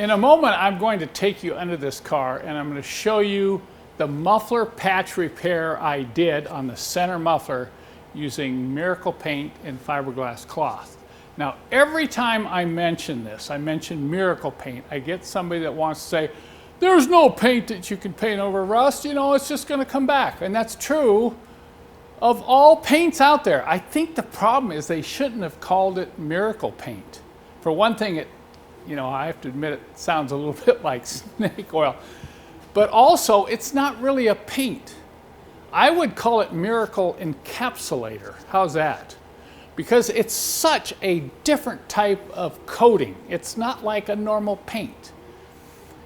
In a moment, I'm going to take you under this car and I'm going to show you the muffler patch repair I did on the center muffler using Miracle Paint and fiberglass cloth. Now, every time I mention this, I mention Miracle Paint, I get somebody that wants to say, there's no paint that you can paint over rust, you know, it's just going to come back. And that's true of all paints out there. I think the problem is they shouldn't have called it Miracle Paint. For one thing, I have to admit it sounds a little bit like snake oil, but also it's not really a paint. I would call it Miracle Encapsulator. How's that? Because it's such a different type of coating. It's not like a normal paint.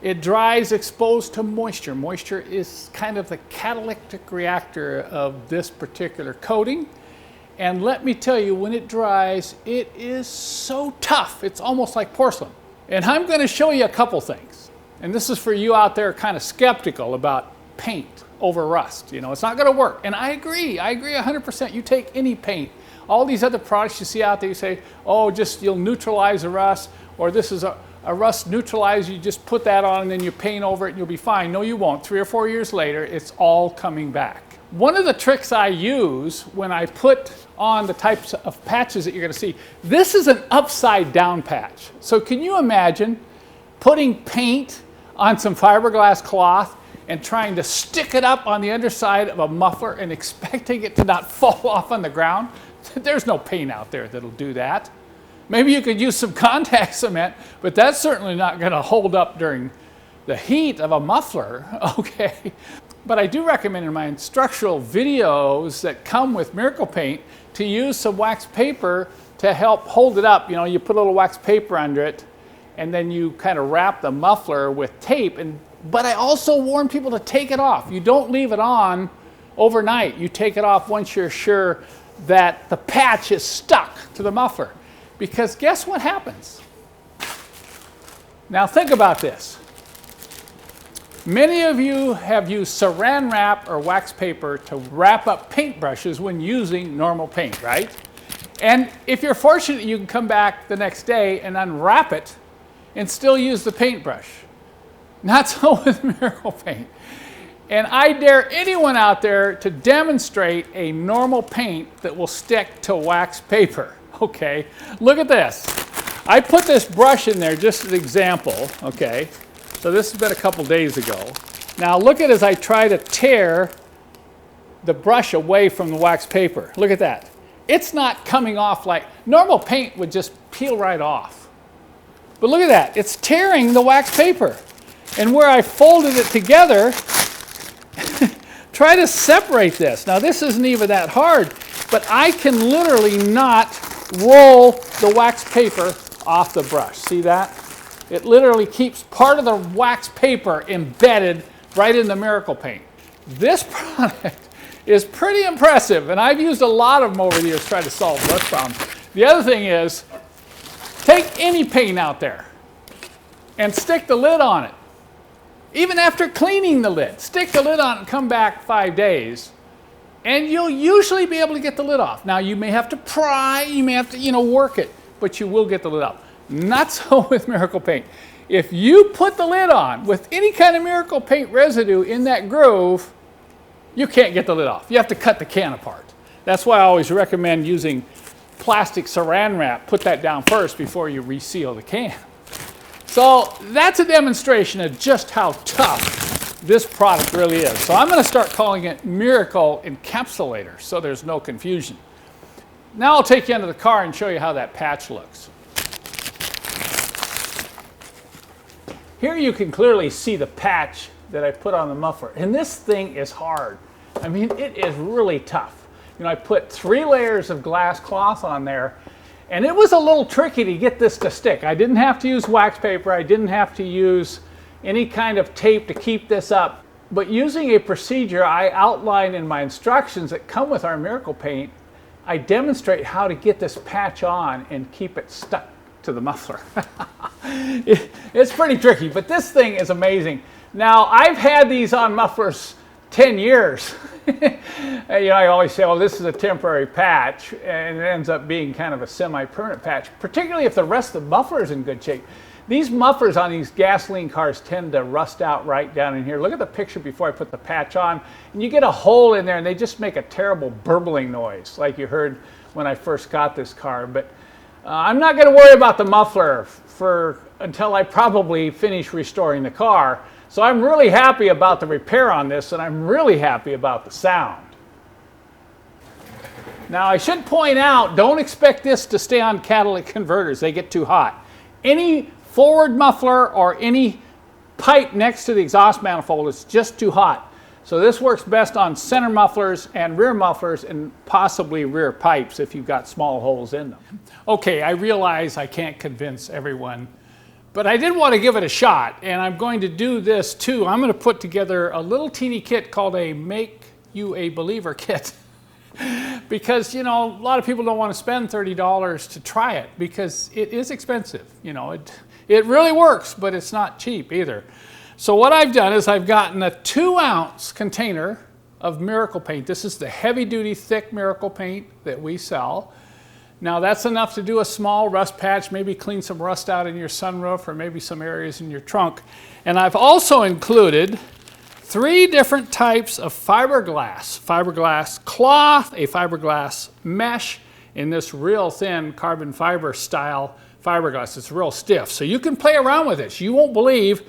It dries exposed to moisture. Moisture is kind of the catalytic reactor of this particular coating. And let me tell you, when it dries, it is so tough. It's almost like porcelain. And I'm going to show you a couple things. And this is for you out there kind of skeptical about paint over rust. You know, it's not going to work. And I agree 100%. You take any paint, all these other products you see out there, you say, oh, just you'll neutralize the rust, or this is a rust neutralizer, you just put that on and then you paint over it and you'll be fine. No, you won't. 3 or 4 years later, it's all coming back. One of the tricks I use when I put on the types of patches that you're going to see, this is an upside down patch. So can you imagine putting paint on some fiberglass cloth and trying to stick it up on the underside of a muffler and expecting it to not fall off on the ground? There's no paint out there that'll do that. Maybe you could use some contact cement, but that's certainly not going to hold up during the heat of a muffler, okay? But I do recommend in my instructional videos that come with Miracle Paint to use some wax paper to help hold it up. You know, you put a little wax paper under it, and then you kind of wrap the muffler with tape. But I also warn people to take it off. You don't leave it on overnight. You take it off once you're sure that the patch is stuck to the muffler. Because guess what happens? Now think about this. Many of you have used saran wrap or wax paper to wrap up paintbrushes when using normal paint, right? And if you're fortunate, you can come back the next day and unwrap it and still use the paintbrush. Not so with Miracle Paint. And I dare anyone out there to demonstrate a normal paint that will stick to wax paper. Okay, look at this. I put this brush in there just as an example, okay? So this has been a couple days ago. Now look at as I try to tear the brush away from the wax paper. Look at that. It's not coming off like normal paint would just peel right off. But look at that. It's tearing the wax paper. And where I folded it together, try to separate this. Now this isn't even that hard, but I can literally not roll the wax paper off the brush. See that? It literally keeps part of the wax paper embedded right in the Miracle Paint. This product is pretty impressive, and I've used a lot of them over the years trying to solve rust problems. The other thing is, take any paint out there and stick the lid on it. Even after cleaning the lid, stick the lid on it and come back 5 days, and you'll usually be able to get the lid off. Now, you may have to pry, you may have to, work it, but you will get the lid off. Not so with Miracle Paint. If you put the lid on with any kind of Miracle Paint residue in that groove, you can't get the lid off. You have to cut the can apart. That's why I always recommend using plastic saran wrap. Put that down first before you reseal the can. So that's a demonstration of just how tough this product really is. So I'm going to start calling it Miracle Encapsulator so there's no confusion. Now I'll take you into the car and show you how that patch looks. Here you can clearly see the patch that I put on the muffler. And this thing is hard. I mean, it is really tough. I put 3 layers of glass cloth on there, and it was a little tricky to get this to stick. I didn't have to use wax paper. I didn't have to use any kind of tape to keep this up. But using a procedure I outline in my instructions that come with our Miracle Paint, I demonstrate how to get this patch on and keep it stuck to the muffler. It's pretty tricky, but this thing is amazing. Now, I've had these on mufflers 10 years. I always say, well, this is a temporary patch, and it ends up being kind of a semi-permanent patch, particularly if the rest of the muffler is in good shape. These mufflers on these gasoline cars tend to rust out right down in here. Look at the picture before I put the patch on, and you get a hole in there and they just make a terrible burbling noise like you heard when I first got this car. But I'm not going to worry about the muffler until I probably finish restoring the car. So I'm really happy about the repair on this, and I'm really happy about the sound. Now I should point out, don't expect this to stay on catalytic converters. They get too hot. Any forward muffler or any pipe next to the exhaust manifold is just too hot. So this works best on center mufflers and possibly rear pipes if you've got small holes in them. Okay, I realize I can't convince everyone, but I did want to give it a shot, and I'm going to do this too. I'm going to put together a little teeny kit called a Make You a Believer kit. Because, you know, a lot of people don't want to spend $30 to try it because it is expensive. You know, it really works, but it's not cheap either. So what I've done is I've gotten a 2-ounce container of Miracle Paint. This is the heavy-duty, thick Miracle Paint that we sell. Now that's enough to do a small rust patch, maybe clean some rust out in your sunroof or maybe some areas in your trunk. And I've also included 3 different types of fiberglass. Fiberglass cloth, a fiberglass mesh, in this real thin carbon fiber style fiberglass. It's real stiff. So you can play around with this. You won't believe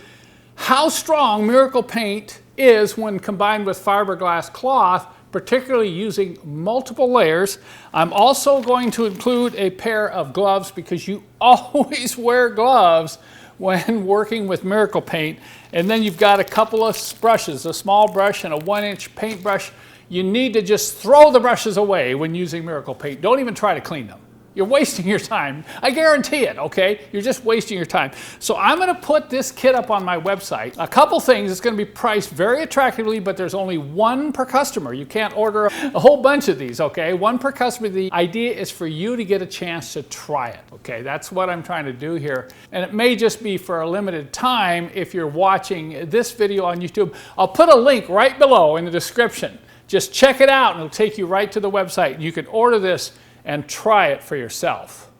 how strong Miracle Paint is when combined with fiberglass cloth, particularly using multiple layers. I'm also going to include a pair of gloves because you always wear gloves when working with Miracle Paint. And then you've got a couple of brushes, a small brush and a 1-inch paintbrush. You need to just throw the brushes away when using Miracle Paint. Don't even try to clean them. You're wasting your time. I guarantee it, okay? You're just wasting your time. So I'm going to put this kit up on my website. A couple things. It's going to be priced very attractively, but there's only 1 per customer. You can't order a whole bunch of these, okay? 1 per customer. The idea is for you to get a chance to try it, okay? That's what I'm trying to do here. And it may just be for a limited time if you're watching this video on YouTube. I'll put a link right below in the description. Just check it out and it'll take you right to the website. You can order this and try it for yourself.